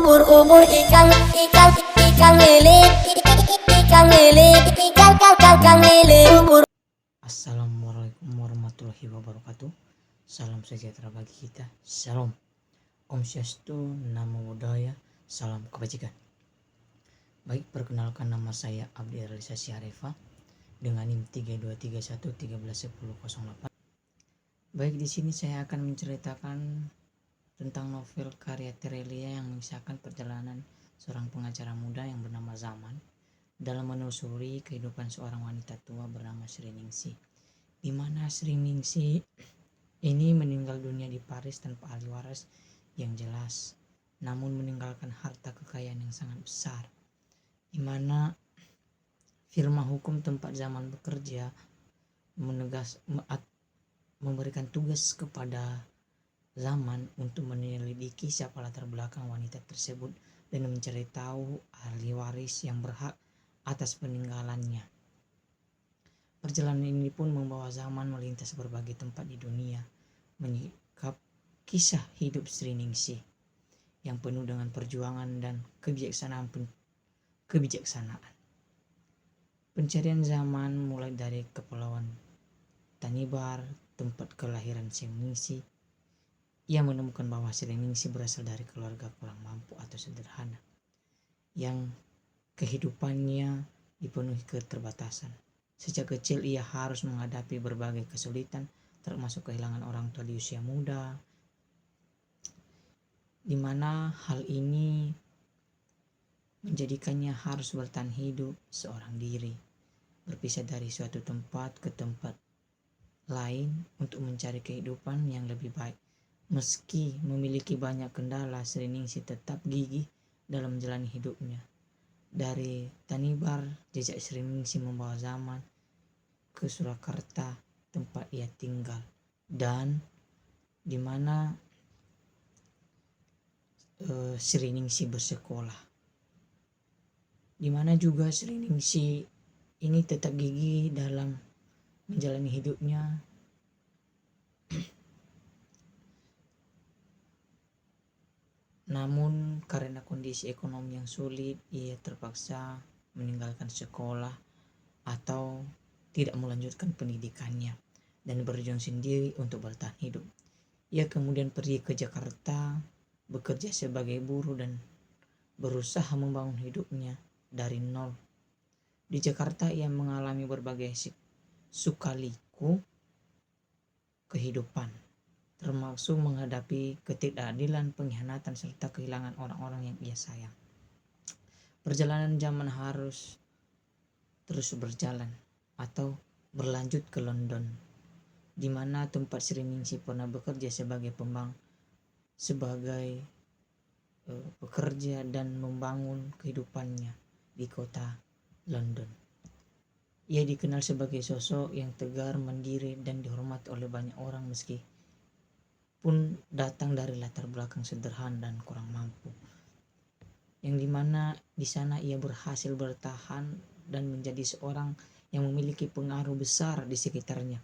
Ubur-ubur ikan lele, ikan lele. Assalamualaikum warahmatullahi wabarakatuh. Salam sejahtera bagi kita. Salam Om Swastiastu, Namo Buddhaya, salam kebajikan. Baik, perkenalkan nama saya Abdi Realisasi Arefa dengan NIM 3231131008. Baik, di sini saya akan menceritakan tentang novel karya Terelia yang mengisahkan perjalanan seorang pengacara muda yang bernama Zaman dalam menelusuri kehidupan seorang wanita tua bernama Sri Ningsih, di mana Sri Ningsih ini meninggal dunia di Paris tanpa ahli waris yang jelas, namun meninggalkan harta kekayaan yang sangat besar, di mana firma hukum tempat Zaman bekerja memberikan tugas kepada Zaman untuk menyelidiki siapa latar belakang wanita tersebut dan mencari tahu ahli waris yang berhak atas peninggalannya. Perjalanan ini pun membawa Zaman melintas berbagai tempat di dunia, menyikap kisah hidup Sri Ningsih yang penuh dengan perjuangan dan kebijaksanaan. Pencarian Zaman mulai dari Kepulauan Tanimbar, tempat kelahiran Sri Ningsih. Ia menemukan bahwa Sri Ningsih berasal dari keluarga kurang mampu atau sederhana, yang kehidupannya dipenuhi keterbatasan. Sejak kecil ia harus menghadapi berbagai kesulitan, termasuk kehilangan orang tua di usia muda, di mana hal ini menjadikannya harus bertahan hidup seorang diri, berpisah dari suatu tempat ke tempat lain untuk mencari kehidupan yang lebih baik. Meski memiliki banyak kendala, Sri Ningsih tetap gigih dalam menjalani hidupnya. Dari Tanimbar, jejak Sri Ningsih membawa Zaman ke Surakarta, tempat ia tinggal, dan di mana Sri Ningsih bersekolah. Di mana juga Sri Ningsih ini tetap gigih dalam menjalani hidupnya. Namun karena kondisi ekonomi yang sulit, ia terpaksa meninggalkan sekolah atau tidak melanjutkan pendidikannya dan berjuang sendiri untuk bertahan hidup. Ia kemudian pergi ke Jakarta, bekerja sebagai buruh dan berusaha membangun hidupnya dari nol. Di Jakarta ia mengalami berbagai suka-liku kehidupan, termasuk menghadapi ketidakadilan, pengkhianatan, serta kehilangan orang-orang yang ia sayang. Perjalanan Zaman harus terus berjalan atau berlanjut ke London, di mana tempat Sri Ningsih pernah bekerja sebagai pekerja dan membangun kehidupannya di kota London. Ia dikenal sebagai sosok yang tegar, mandiri, dan dihormati oleh banyak orang meski pun datang dari latar belakang sederhana dan kurang mampu, yang dimana di sana ia berhasil bertahan dan menjadi seorang yang memiliki pengaruh besar di sekitarnya.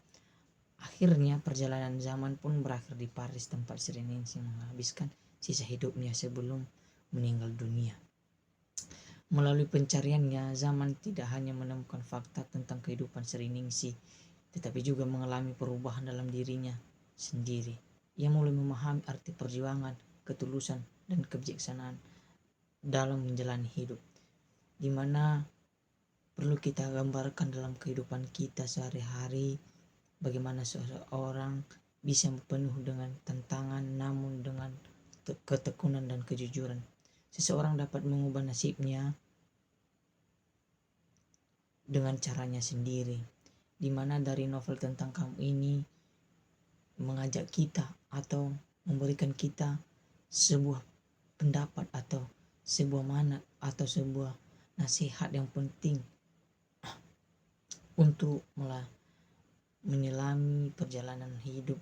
Akhirnya perjalanan Zaman pun berakhir di Paris, tempat Sri Ningsih menghabiskan sisa hidupnya sebelum meninggal dunia. Melalui pencariannya, Zaman tidak hanya menemukan fakta tentang kehidupan Sri Ningsih, tetapi juga mengalami perubahan dalam dirinya sendiri. Ia mulai memahami arti perjuangan, ketulusan, dan kebijaksanaan dalam menjalani hidup, di mana perlu kita gambarkan dalam kehidupan kita sehari-hari, bagaimana seseorang bisa penuh dengan tantangan namun dengan ketekunan dan kejujuran. Seseorang dapat mengubah nasibnya dengan caranya sendiri, di mana dari novel tentang kamu ini mengajak kita atau memberikan kita sebuah pendapat atau sebuah manat atau sebuah nasihat yang penting untuk menyelami perjalanan hidup.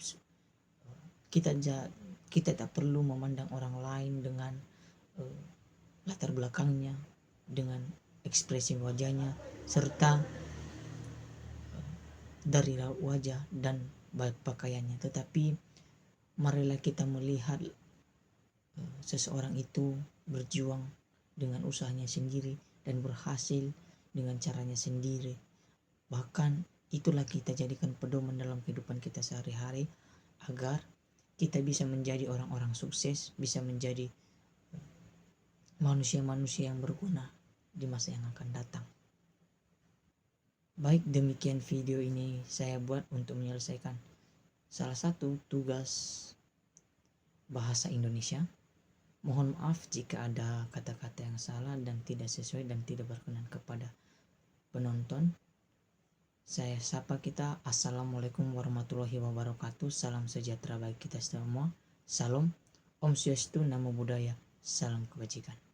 Kita tak perlu memandang orang lain dengan latar belakangnya, dengan ekspresi wajahnya, serta dari raut wajah dan pakaiannya, tetapi marilah kita melihat seseorang itu berjuang dengan usahanya sendiri dan berhasil dengan caranya sendiri. Bahkan itulah kita jadikan pedoman dalam kehidupan kita sehari-hari agar kita bisa menjadi orang-orang sukses, bisa menjadi manusia-manusia yang berguna di masa yang akan datang. Baik, demikian video ini saya buat untuk menyelesaikan salah satu tugas bahasa Indonesia. Mohon maaf jika ada kata-kata yang salah dan tidak sesuai dan tidak berkenan kepada penonton. Saya sapa kita, Assalamualaikum warahmatullahi wabarakatuh. Salam sejahtera bagi kita semua. Salam, Om Swastiastu, Namo Buddhaya, salam kebajikan.